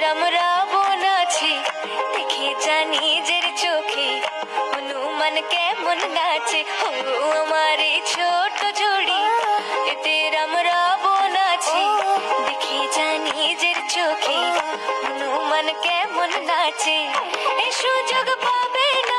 রাম রাবণ আছে, দেখে যা নিজের চোখে হনুমান কেমন নাচে। ও আমার এই ছোট ঝুড়ি, এতে রাম রাবণ আছে, দেখে যা নিজের চোখে হনুমান কেমন নাচে। এই সুযোগ পাবে না